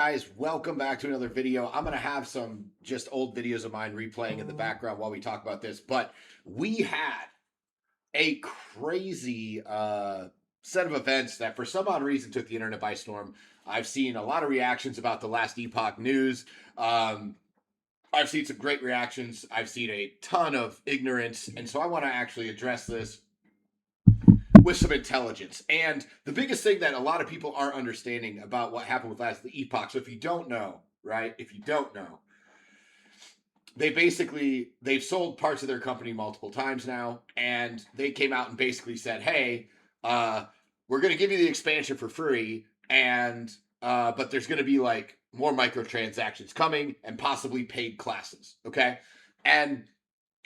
Guys, welcome back to another video. I'm going to have some just old videos of mine replaying in the background while we talk about this, but we had a crazy set of events that for some odd reason took the internet by storm. I've seen a lot of reactions about the last Epoch news. I've seen some great reactions. I've seen a ton of ignorance, and so I want to actually address this with some intelligence. And the biggest thing that a lot of people aren't understanding about what happened with last the Epoch. So if you don't know, right? If you don't know, they've sold parts of their company multiple times now, and they came out and basically said, "Hey, we're going to give you the expansion for free, and but there's going to be like more microtransactions coming and possibly paid classes." Okay, and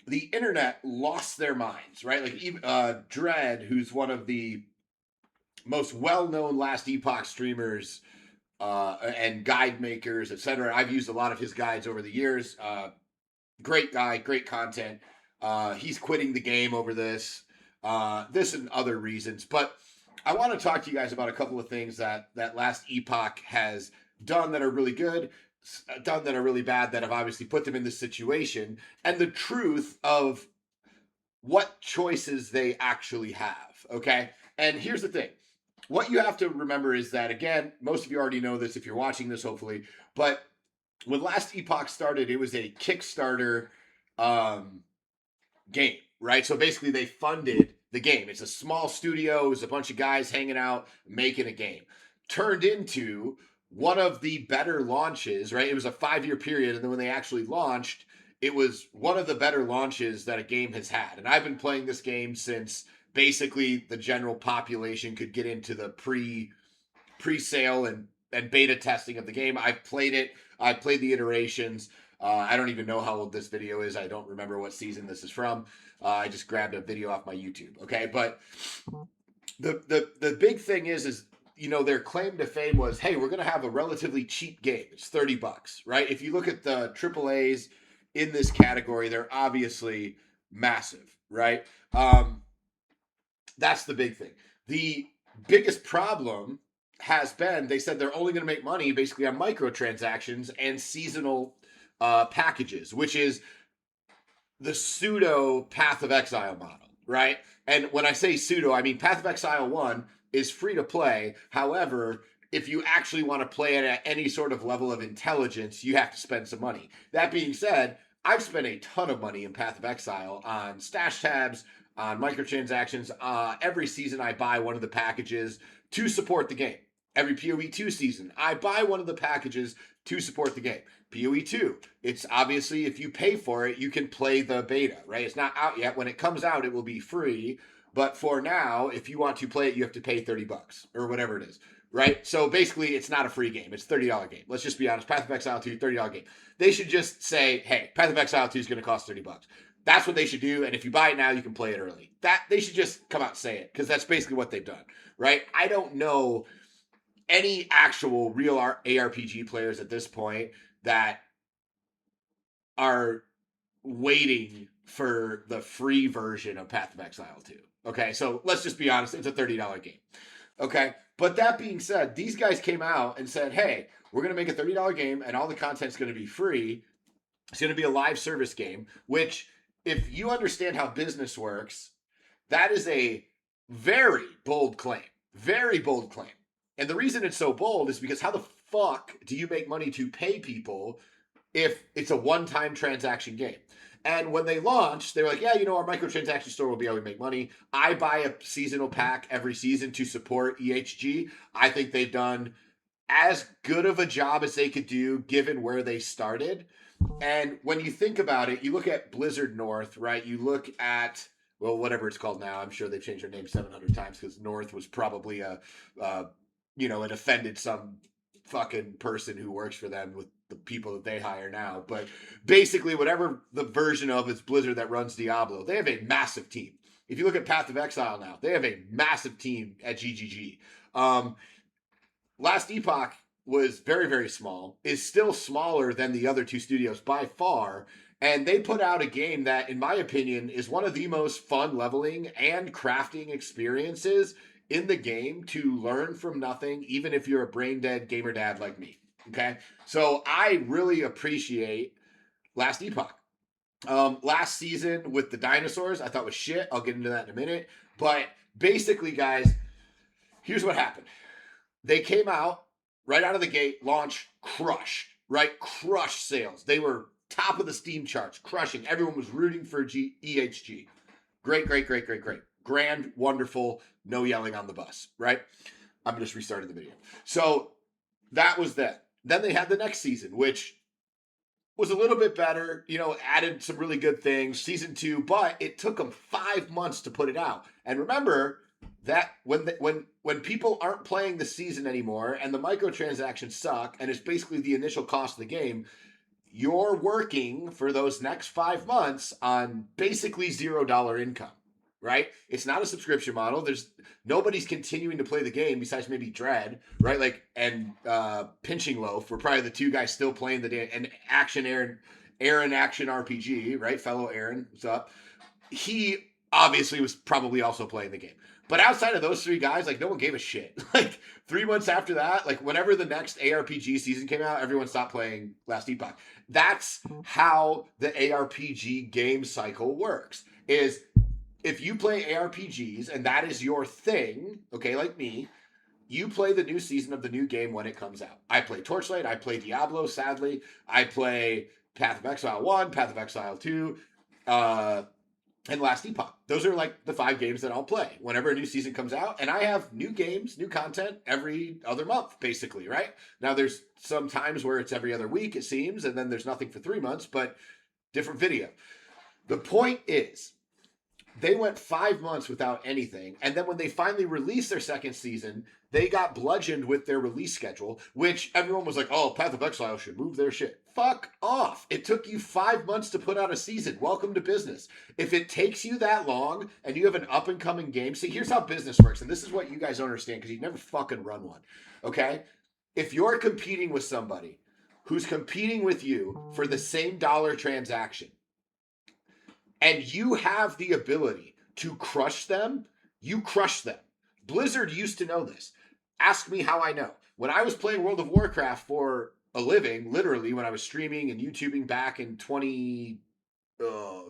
the internet lost their minds, right? Like even Dread, who's one of the most well-known last Epoch streamers and guide makers, etc. I've used a lot of his guides over the years. Great guy, great content. He's quitting the game over this and other reasons. But I want to talk to you guys about a couple of things that last Epoch has done that are really good, done that are really bad, that have obviously put them in this situation, and the truth of what choices they actually have. Okay. And here's the thing. What you have to remember is that, again, most of you already know this if you're watching this, hopefully, but when last Epoch started, it was a Kickstarter game, right? So basically, they funded the game. It's a small studio, it was a bunch of guys hanging out, making a game. Turned into one of the better launches, right? It was a 5-year period, and then when they actually launched, it was one of the better launches that a game has had. And I've been playing this game since basically the general population could get into the pre-sale and beta testing of the game. I've played it. I played the iterations. I don't even know how old this video is. I don't remember what season this is from. I just grabbed a video off my YouTube. Okay, but the big thing is their claim to fame was, hey, we're going to have a relatively cheap game. It's $30, right? If you look at the AAA's in this category, they're obviously massive, right? That's the big thing. The biggest problem has been they said they're only going to make money basically on microtransactions and seasonal packages, which is the pseudo Path of Exile model, right? And when I say pseudo, I mean Path of Exile 1 is free to play. However, if you actually want to play it at any sort of level of intelligence, you have to spend some money. That being said, I've spent a ton of money in Path of Exile on stash tabs, on microtransactions. Every season, I buy one of the packages to support the game. Every PoE 2 season, I buy one of the packages to support the game. PoE 2, it's obviously, if you pay for it, you can play the beta, right? It's not out yet. When it comes out, it will be free. But for now, if you want to play it, you have to pay $30 or whatever it is, right? So basically, it's not a free game. It's a $30 game. Let's just be honest. Path of Exile 2, $30 game. They should just say, hey, Path of Exile 2 is going to cost $30. That's what they should do. And if you buy it now, you can play it early. That they should just come out and say it, because that's basically what they've done, right? I don't know any actual real ARPG players at this point that are waiting for the free version of Path of Exile 2. Okay, so let's just be honest, it's a $30 game. Okay, but that being said, these guys came out and said, hey, we're going to make a $30 game and all the content's going to be free. It's going to be a live service game, which, if you understand how business works, that is a very bold claim. Very bold claim. And the reason it's so bold is because how the fuck do you make money to pay people if it's a one-time transaction game? And when they launched, they were like, yeah, our microtransaction store will be able to make money. I buy a seasonal pack every season to support EHG. I think they've done as good of a job as they could do given where they started. And when you think about it, you look at Blizzard North, right? You look at, well, whatever it's called now. I'm sure they've changed their name 700 times because North was probably it offended some fucking person who works for them with the people that they hire now. But basically, whatever the version of it's Blizzard that runs Diablo, they have a massive team. If you look at Path of Exile now, they have a massive team at GGG. Last Epoch was very, very small, is still smaller than the other two studios by far. And they put out a game that, in my opinion, is one of the most fun leveling and crafting experiences in the game to learn from nothing, even if you're a brain dead gamer dad like me. Okay. So I really appreciate Last Epoch. Last season with the dinosaurs, I thought was shit. I'll get into that in a minute. But basically, guys, here's what happened. They came out right out of the gate, launch, right? Crush sales. They were top of the Steam charts, crushing. Everyone was rooting for EHG. Great, great, great, great, great. Grand, wonderful, no yelling on the bus, right? I'm just restarting the video. So that was that. Then they had the next season, which was a little bit better, added some really good things, season 2, but it took them 5 months to put it out. And remember that when people aren't playing the season anymore and the microtransactions suck and it's basically the initial cost of the game, you're working for those next 5 months on basically $0 income, right? It's not a subscription model. There's nobody's continuing to play the game besides maybe Dread, right? And Pinching Loaf were probably the two guys still playing the day. And Aaron Action RPG, right? Fellow Aaron, what's up? He obviously was probably also playing the game. But outside of those three guys, no one gave a shit. 3 months after that, whenever the next ARPG season came out, everyone stopped playing Last Epoch. That's how the ARPG game cycle works. Is if you play ARPGs and that is your thing, okay, like me, you play the new season of the new game when it comes out. I play Torchlight, I play Diablo, sadly. I play Path of Exile 1, Path of Exile 2, and Last Epoch. Those are the 5 games that I'll play whenever a new season comes out. And I have new games, new content every other month, basically, right? Now, there's some times where it's every other week, it seems, and then there's nothing for 3 months, but different video. The point is, they went 5 months without anything. And then when they finally released their second season, they got bludgeoned with their release schedule, which everyone was like, oh, Path of Exile should move their shit. Fuck off. It took you 5 months to put out a season. Welcome to business. If it takes you that long and you have an up and coming game, see, here's how business works. And this is what you guys don't understand because you never fucking run one. Okay? If you're competing with somebody who's competing with you for the same dollar transaction, and you have the ability to crush them, you crush them. Blizzard used to know this. Ask me how I know. When I was playing World of Warcraft for a living, literally when I was streaming and YouTubing back in 2008,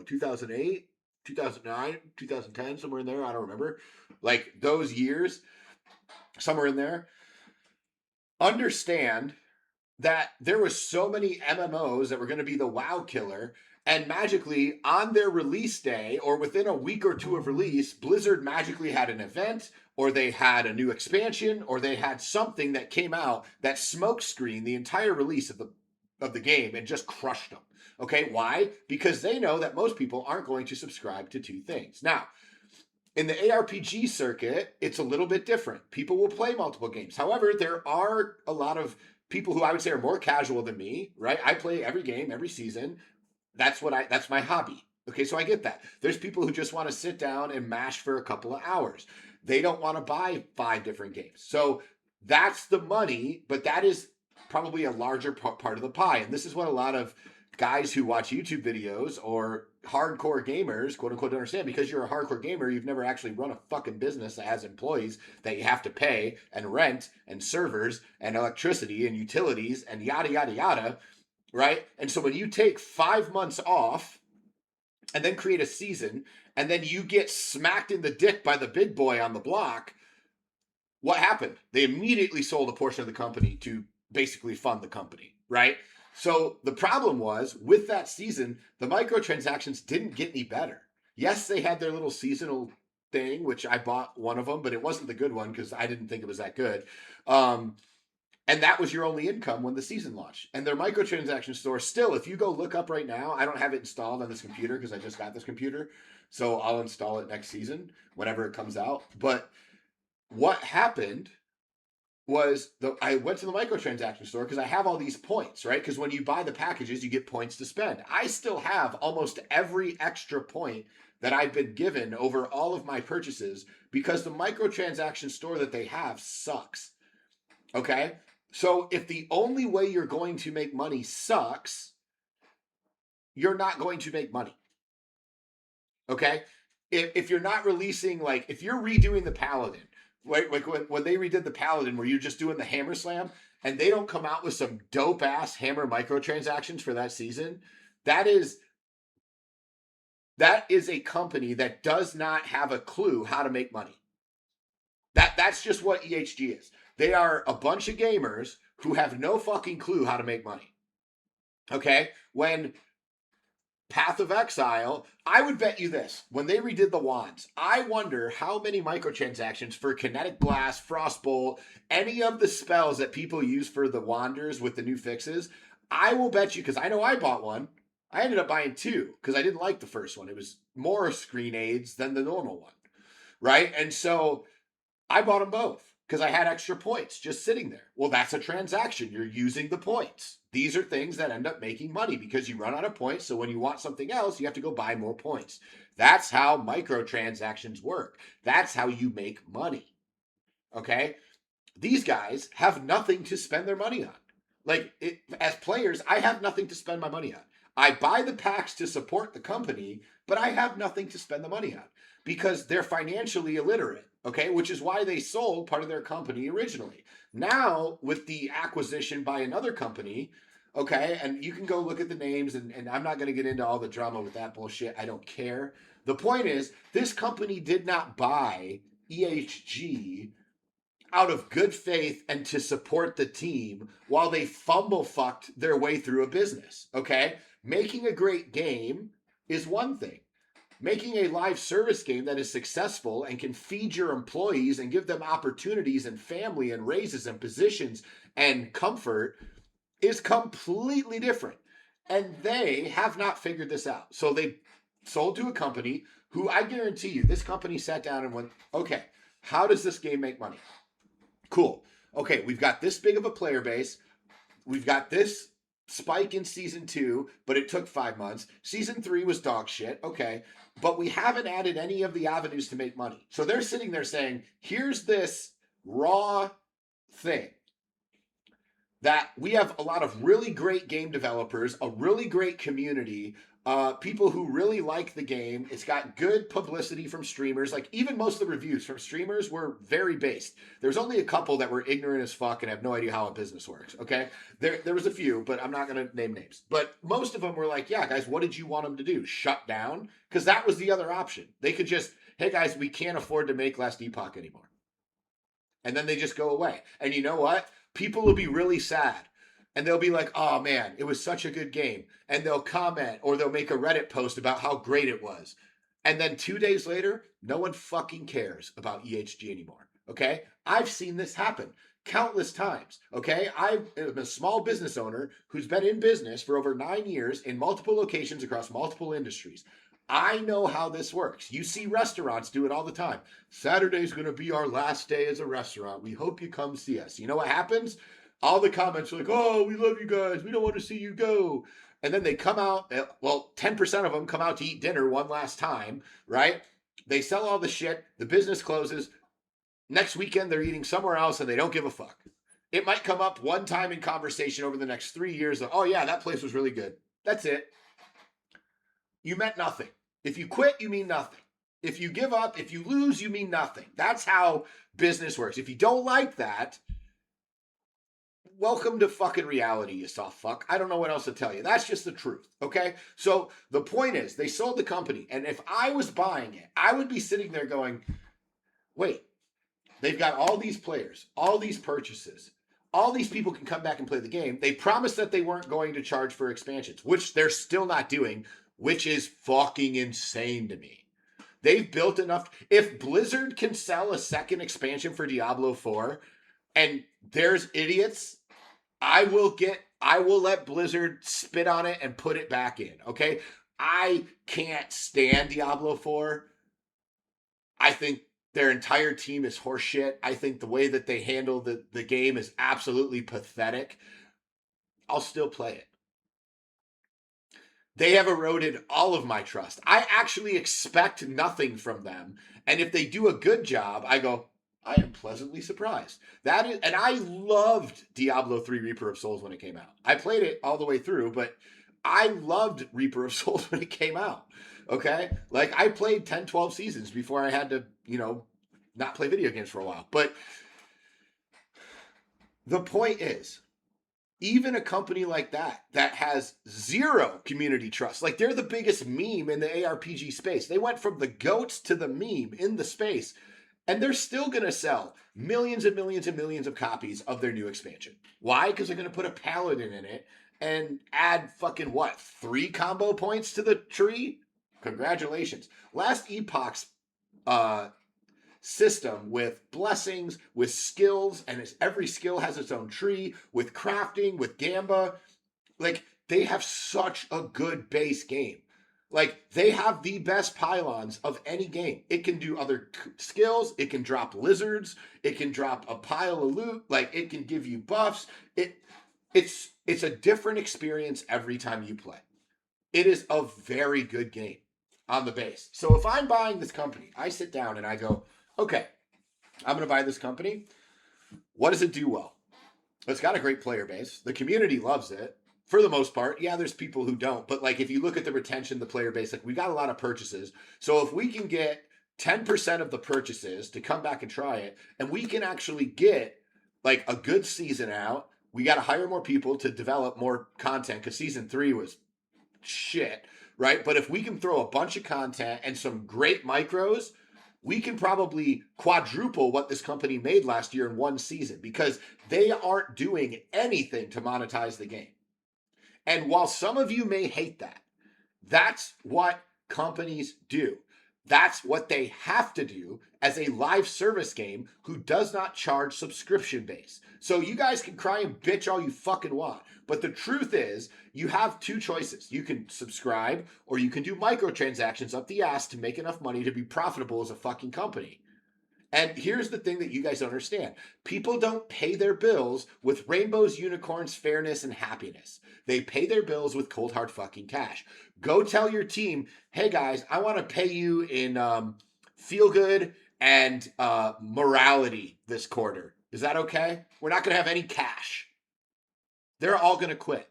2009, 2010, somewhere in there, I don't remember. Those years, somewhere in there. Understand that there was so many MMOs that were going to be the WoW killer, and magically on their release day or within a week or two of release, Blizzard magically had an event or they had a new expansion or they had something that came out that smokescreened the entire release of the game and just crushed them. Okay, why? Because they know that most people aren't going to subscribe to 2 things. Now, in the ARPG circuit, it's a little bit different. People will play multiple games. However, there are a lot of people who I would say are more casual than me, right? I play every game, every season. That's my hobby. Okay, so I get that. There's people who just want to sit down and mash for a couple of hours. They don't want to buy 5 different games. So that's the money, but that is probably a larger part of the pie. And this is what a lot of guys who watch YouTube videos or hardcore gamers, quote unquote, don't understand. Because you're a hardcore gamer, you've never actually run a fucking business that has employees that you have to pay and rent and servers and electricity and utilities and yada, yada, yada. Right? And so when you take 5 months off and then create a season and then you get smacked in the dick by the big boy on the block, what happened? They immediately sold a portion of the company to basically fund the company, right? So the problem was with that season, the microtransactions didn't get any better. Yes, they had their little seasonal thing, which I bought one of them, but it wasn't the good one because I didn't think it was that good. And that was your only income when the season launched. And their microtransaction store, still, if you go look up right now, I don't have it installed on this computer because I just got this computer. So I'll install it next season, whenever it comes out. But what happened was I went to the microtransaction store because I have all these points, right? Because when you buy the packages, you get points to spend. I still have almost every extra point that I've been given over all of my purchases because the microtransaction store that they have sucks. Okay? So if the only way you're going to make money sucks, you're not going to make money. Okay? If you're not releasing, if you're redoing the Paladin, right? When they redid the Paladin where you're just doing the hammer slam, and they don't come out with some dope ass hammer microtransactions for that season, that is a company that does not have a clue how to make money. That's just what EHG is. They are a bunch of gamers who have no fucking clue how to make money. Okay? When Path of Exile, I would bet you this. When they redid the wands, I wonder how many microtransactions for Kinetic Blast, Frostbolt, any of the spells that people use for the Wanders with the new fixes, I will bet you, because I know I bought one. I ended up buying two because I didn't like the first one. It was more screen aids than the normal one, right? And so I bought them both because I had extra points just sitting there. Well, that's a transaction. You're using the points. These are things that end up making money because you run out of points. So when you want something else, you have to go buy more points. That's how microtransactions work. That's how you make money. Okay? These guys have nothing to spend their money on. As players, I have nothing to spend my money on. I buy the packs to support the company, but I have nothing to spend the money on because they're financially illiterate. Okay, which is why they sold part of their company originally. Now, with the acquisition by another company, okay, and you can go look at the names, and I'm not going to get into all the drama with that bullshit. I don't care. The point is, this company did not buy EHG out of good faith and to support the team while they fumble fucked their way through a business. Okay, making a great game is one thing. Making a live service game that is successful and can feed your employees and give them opportunities and family and raises and positions and comfort is completely different. And they have not figured this out. So they sold to a company who, I guarantee you, this company sat down and went, okay, how does this game make money? Cool. Okay, we've got this big of a player base. We've got this spike in season 2, but it took 5 months. Season 3 was dog shit. Okay. But we haven't added any of the avenues to make money. So they're sitting there saying, here's this raw thing that we have a lot of really great game developers, a really great community, people who really like the game. It's got good publicity from streamers. Like, even most of the reviews from streamers were very based. There's only a couple that were ignorant as fuck and have no idea how a business works, okay? There was a few, but I'm not going to name names. But most of them were like, yeah, guys, what did you want them to do? Shut down? Because that was the other option. They could just, hey, guys, we can't afford to make Last Epoch anymore. And then they just go away. And you know what? People will be really sad. And they'll be like, oh man, it was such a good game. And they'll comment or they'll make a Reddit post about how great it was. And then 2 days later, no one fucking cares about EHG anymore. Okay? I've seen this happen countless times. Okay? I'm a small business owner who's been in business for over 9 years in multiple locations across multiple industries. I know how this works. You see restaurants do it all the time. Saturday's going to be our last day as a restaurant. We hope you come see us. You know what happens? All the comments are like, oh, we love you guys. We don't want to see you go. And then they come out, well, 10% of them come out to eat dinner one last time, right? They sell all the shit. The business closes. Next weekend, they're eating somewhere else and they don't give a fuck. It might come up one time in conversation over the next 3 years. Of, oh, yeah, that place was really good. That's it. You meant nothing. If you quit, you mean nothing. If you give up, if you lose, you mean nothing. That's how business works. If you don't like that, welcome to fucking reality, you soft fuck. I don't know what else to tell you. That's just the truth, okay? So the point is, they sold the company, and if I was buying it, I would be sitting there going, wait, they've got all these players, all these purchases, all these people can come back and play the game. They promised that they weren't going to charge for expansions, which they're still not doing, which is fucking insane to me. They've built enough. If Blizzard can sell a second expansion for Diablo 4 and there's idiots, I will let Blizzard spit on it and put it back in, okay? I can't stand Diablo 4. I think their entire team is horseshit. I think the way that they handle the game is absolutely pathetic. I'll still play it. They have eroded all of my trust. I actually expect nothing from them. And if they do a good job, I go, I am pleasantly surprised. And I loved Diablo 3 Reaper of Souls when it came out. I played it all the way through, but I loved Reaper of Souls when it came out. Okay? Like, I played 10, 12 seasons before I had to, not play video games for a while. But The point is, even a company like that has zero community trust, like they're the biggest meme in the ARPG space. They went from the goats to the meme in the space, and they're still going to sell millions and millions and millions of copies of their new expansion. Why? Because they're going to put a paladin in it and add fucking what? 3 combo points to the tree? Congratulations. Last Epoch's uh, system with blessings, with skills, and every skill has its own tree, with crafting, with Gamba. Like, they have such a good base game. Like, they have the best pylons of any game. It can do other skills, it can drop lizards, it can drop a pile of loot, like it can give you buffs. It's a different experience every time you play. It is a very good game on the base. So if I'm buying this company, I sit down and I go, okay, I'm going to buy this company. What does it do well? It's got a great player base. The community loves it for the most part. Yeah, there's people who don't, but like if you look at the retention, the player base, like we got a lot of purchases. So if we can get 10% of the purchases to come back and try it, and we can actually get like a good season out, we got to hire more people to develop more content because season 3 was shit, right? But if we can throw a bunch of content and some great micros, we can probably quadruple what this company made last year in one season because they aren't doing anything to monetize the game. And while some of you may hate that, that's what companies do. That's what they have to do as a live service game who does not charge subscription base. So you guys can cry and bitch all you fucking want. But the truth is, you have 2 choices. You can subscribe or you can do microtransactions up the ass to make enough money to be profitable as a fucking company. And here's the thing that you guys don't understand. People don't pay their bills with rainbows, unicorns, fairness, and happiness. They pay their bills with cold hard fucking cash. Go tell your team, hey guys, I want to pay you in feel good and morality this quarter. Is that okay? We're not going to have any cash. They're all going to quit.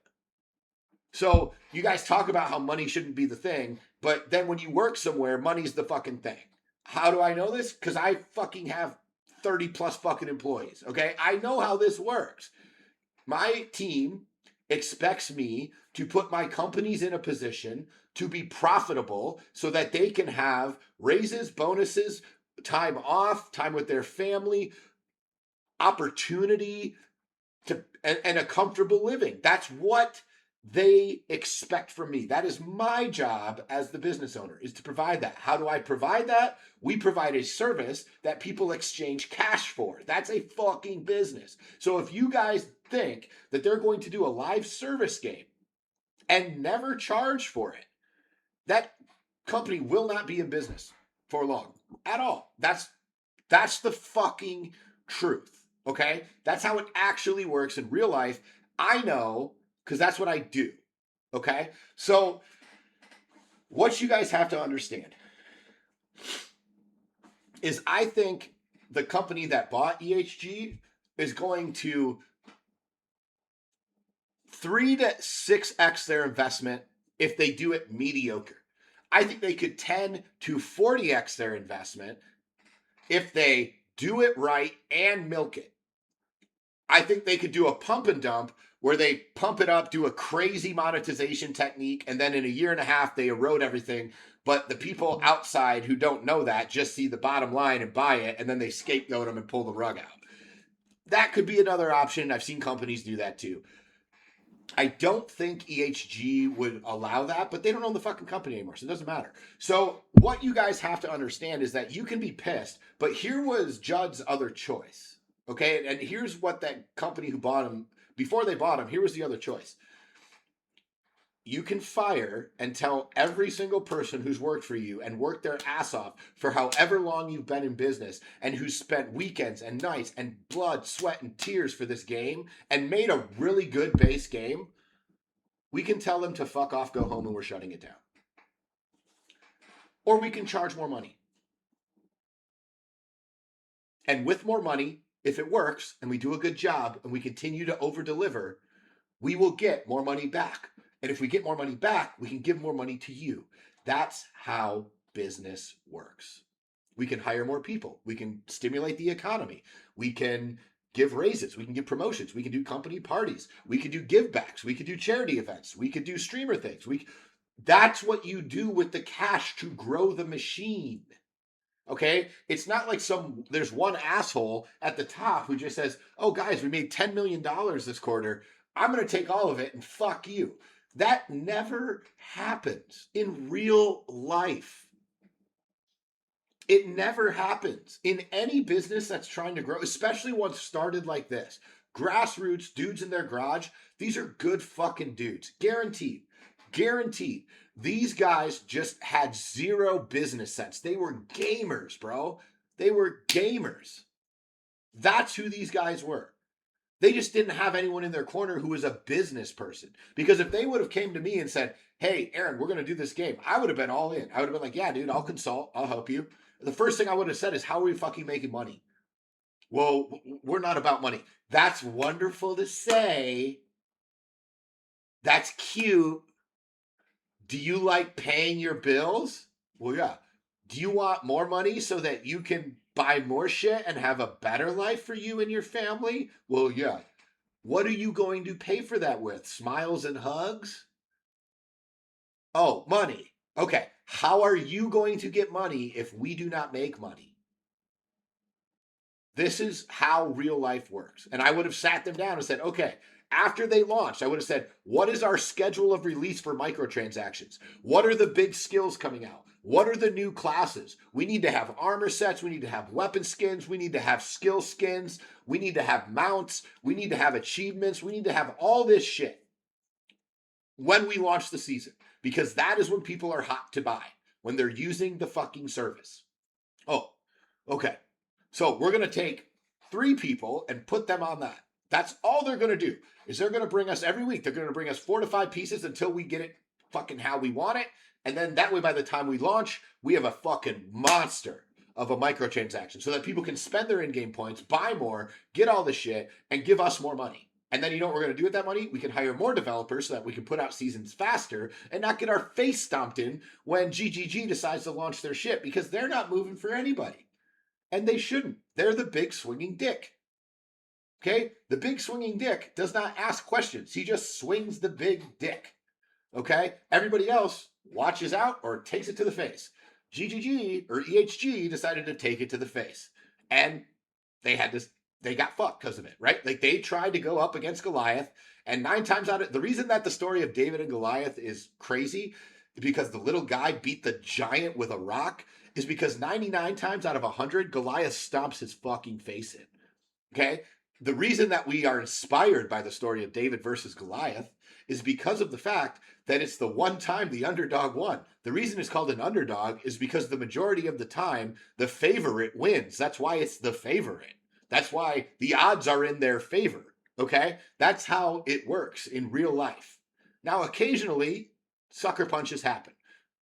So you guys talk about how money shouldn't be the thing, but then when you work somewhere, money's the fucking thing. How do I know this? Because I fucking have 30 plus fucking employees. Okay. I know how this works. My team expects me to put my companies in a position to be profitable so that they can have raises, bonuses, time off, time with their family, opportunity to and a comfortable living. That's what they expect from me. That is my job as the business owner, is to provide that. How do I provide that? We provide a service that people exchange cash for. That's a fucking business. So if you guys think that they're going to do a live service game and never charge for it, that company will not be in business for long at all. That's the fucking truth. Okay? That's how it actually works in real life. I know because that's what I do. Okay? So, what you guys have to understand is I think the company that bought EHG is going to 3 to 6x their investment if they do it mediocre. I think they could 10 to 40x their investment if they do it right and milk it. I think they could do a pump and dump where they pump it up, do a crazy monetization technique, and then in a year and a half, they erode everything. But the people outside who don't know that just see the bottom line and buy it, and then they scapegoat them and pull the rug out. That could be another option. I've seen companies do that too. I don't think EHG would allow that, but they don't own the fucking company anymore, so it doesn't matter. So what you guys have to understand is that you can be pissed, but here was Judd's other choice. Okay, and here's what that company who bought him, before they bought him, here was the other choice. You can fire and tell every single person who's worked for you and worked their ass off for however long you've been in business and who spent weekends and nights and blood, sweat, and tears for this game and made a really good base game. We can tell them to fuck off, go home, and we're shutting it down. Or we can charge more money. And with more money, if it works and we do a good job and we continue to over deliver, we will get more money back. And if we get more money back, we can give more money to you. That's how business works. We can hire more people. We can stimulate the economy. We can give raises. We can give promotions. We can do company parties. We can do give backs. We can do charity events. We could do streamer things. That's what you do with the cash to grow the machine. Okay? It's not like there's one asshole at the top who just says, oh, guys, we made $10 million this quarter. I'm going to take all of it and fuck you. That never happens in real life. It never happens in any business that's trying to grow, especially one started like this. Grassroots, dudes in their garage. These are good fucking dudes. Guaranteed. Guaranteed. These guys just had zero business sense. They were gamers, bro. They were gamers. That's who these guys were. They just didn't have anyone in their corner who was a business person. Because if they would have came to me and said, hey, Aaron, we're going to do this game, I would have been all in. I would have been like, yeah, dude, I'll consult. I'll help you. The first thing I would have said is, how are we fucking making money? Well, we're not about money. That's wonderful to say. That's cute. Do you like paying your bills? Well, yeah. Do you want more money so that you can buy more shit and have a better life for you and your family? Well, yeah. What are you going to pay for that with? Smiles and hugs? Oh, money. Okay. How are you going to get money if we do not make money? This is how real life works. And I would have sat them down and said, okay, after they launched, I would have said, what is our schedule of release for microtransactions? What are the big skills coming out? What are the new classes? We need to have armor sets. We need to have weapon skins. We need to have skill skins. We need to have mounts. We need to have achievements. We need to have all this shit when we launch the season, because that is when people are hot to buy, when they're using the fucking service. Oh, okay. So we're going to take 3 people and put them on that. That's all they're going to do, is they're going to bring us every week. They're going to bring us 4 to 5 pieces until we get it fucking how we want it. And then that way, by the time we launch, we have a fucking monster of a microtransaction so that people can spend their in-game points, buy more, get all the shit, and give us more money. And then you know what we're going to do with that money? We can hire more developers so that we can put out seasons faster and not get our face stomped in when GGG decides to launch their shit, because they're not moving for anybody. And they shouldn't. They're the big swinging dick. Okay? The big swinging dick does not ask questions. He just swings the big dick. Okay? Everybody else watches out or takes it to the face. GGG or EHG decided to take it to the face. And they got fucked because of it, right? Like, they tried to go up against Goliath, and 9 times out of the reason that the story of David and Goliath is crazy, because the little guy beat the giant with a rock, is because 99 times out of 100, Goliath stomps his fucking face in. Okay? The reason that we are inspired by the story of David versus Goliath is because of the fact that it's the one time the underdog won. The reason it's called an underdog is because the majority of the time, the favorite wins. That's why it's the favorite. That's why the odds are in their favor. Okay? That's how it works in real life. Now, occasionally, sucker punches happen.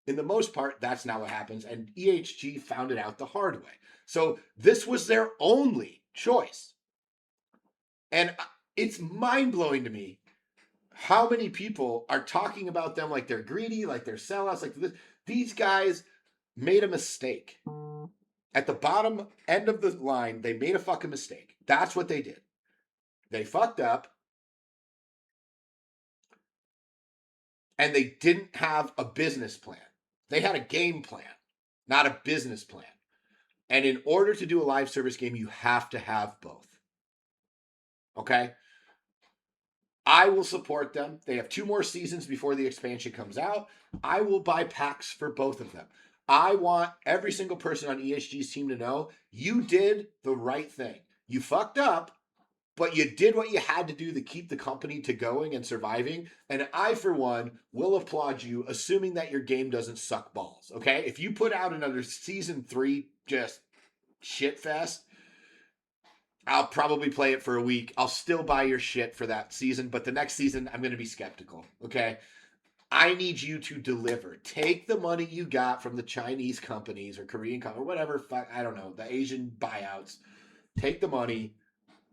In the most part, that's not what happens, and EHG found it out the hard way. So this was their only choice. And it's mind-blowing to me how many people are talking about them like they're greedy, like they're sellouts, like this. These guys made a mistake. At the bottom end of the line, they made a fucking mistake. That's what they did. They fucked up. And they didn't have a business plan. They had a game plan, not a business plan. And in order to do a live service game, you have to have both. Okay? I will support them. They have 2 more seasons before the expansion comes out. I will buy packs for both of them. I want every single person on EHG's team to know you did the right thing. You fucked up, but you did what you had to do to keep the company to going and surviving. And I, for one, will applaud you, assuming that your game doesn't suck balls. Okay? If you put out another season 3 just shit fest, I'll probably play it for a week. I'll still buy your shit for that season, but the next season, I'm going to be skeptical. Okay? I need you to deliver. Take the money you got from the Chinese companies or Korean companies or whatever, I don't know, the Asian buyouts. Take the money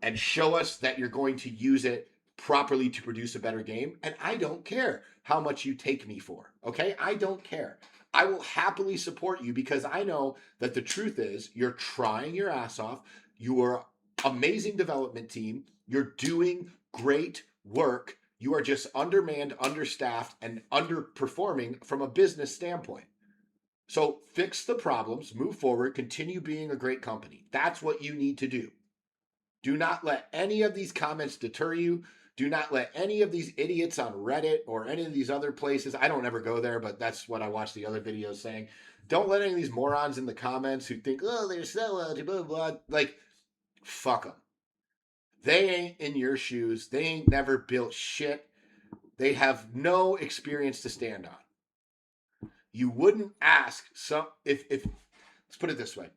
and show us that you're going to use it properly to produce a better game. And I don't care how much you take me for, okay? I don't care. I will happily support you because I know that the truth is you're trying your ass off. You are amazing development team. You're doing great work. You are just undermanned, understaffed, and underperforming from a business standpoint. So fix the problems, move forward, continue being a great company. That's what you need to do. Do not let any of these comments deter you. Do not let any of these idiots on Reddit or any of these other places. I don't ever go there, but that's what I watch the other videos saying. Don't let any of these morons in the comments who think, oh, they're so blah, blah, blah. Like, fuck them. They ain't in your shoes. They ain't never built shit. They have no experience to stand on. You wouldn't ask some if let's put it this way.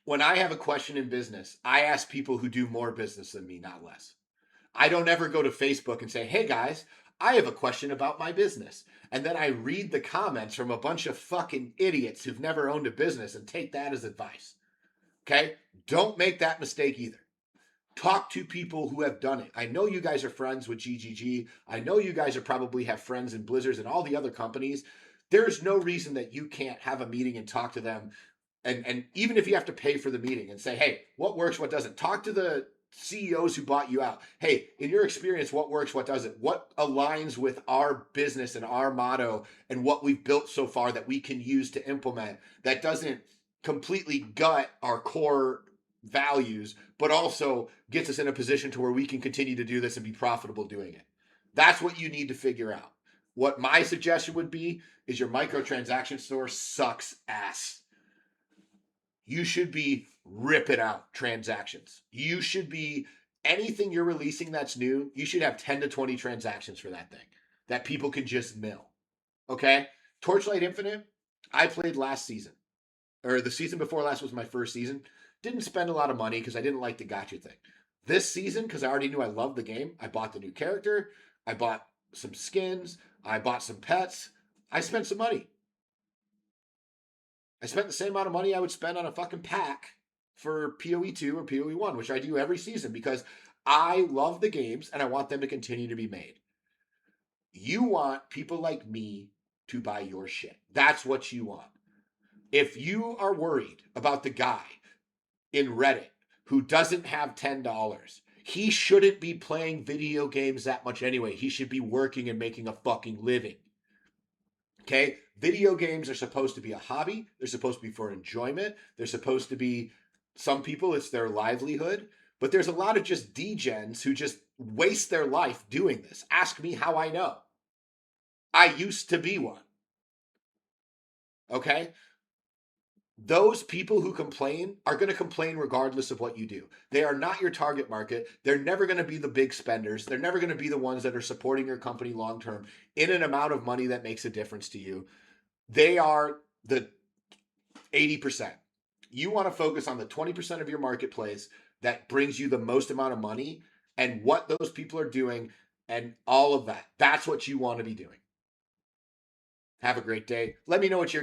When I have a question in business, I ask people who do more business than me, not less. I don't ever go to Facebook and say, hey guys, I have a question about my business. And then I read the comments from a bunch of fucking idiots who've never owned a business and take that as advice. Okay? Don't make that mistake either. Talk to people who have done it. I know you guys are friends with GGG. I know you guys are probably have friends in Blizzards and all the other companies. There's no reason that you can't have a meeting and talk to them. And even if you have to pay for the meeting and say, hey, what works, what doesn't? Talk to the CEOs who bought you out. Hey, in your experience, what works, what doesn't? What aligns with our business and our motto and what we've built so far that we can use to implement that doesn't completely gut our core values, but also gets us in a position to where we can continue to do this and be profitable doing it. That's what you need to figure out. What my suggestion would be is your microtransaction store sucks ass. You should be ripping out transactions. You should be anything you're releasing that's new, you should have 10 to 20 transactions for that thing that people can just mill. Okay? Torchlight Infinite, I played last season. Or the season before last was my first season. Didn't spend a lot of money because I didn't like the gacha thing. This season, because I already knew I loved the game, I bought the new character, I bought some skins, I bought some pets, I spent some money. I spent the same amount of money I would spend on a fucking pack for PoE 2 or PoE 1, which I do every season because I love the games and I want them to continue to be made. You want people like me to buy your shit. That's what you want. If you are worried about the guy in Reddit who doesn't have $10, he shouldn't be playing video games that much anyway. He should be working and making a fucking living. Okay? Video games are supposed to be a hobby. They're supposed to be for enjoyment. They're supposed to be, some people, it's their livelihood. But there's a lot of just degens who just waste their life doing this. Ask me how I know. I used to be one. Okay? Those people who complain are going to complain regardless of what you do. They are not your target market. They're never going to be the big spenders. They're never going to be the ones that are supporting your company long term in an amount of money that makes a difference to you. They are the 80%. You want to focus on the 20% of your marketplace that brings you the most amount of money and what those people are doing and all of that. That's what you want to be doing. Have a great day. Let me know what your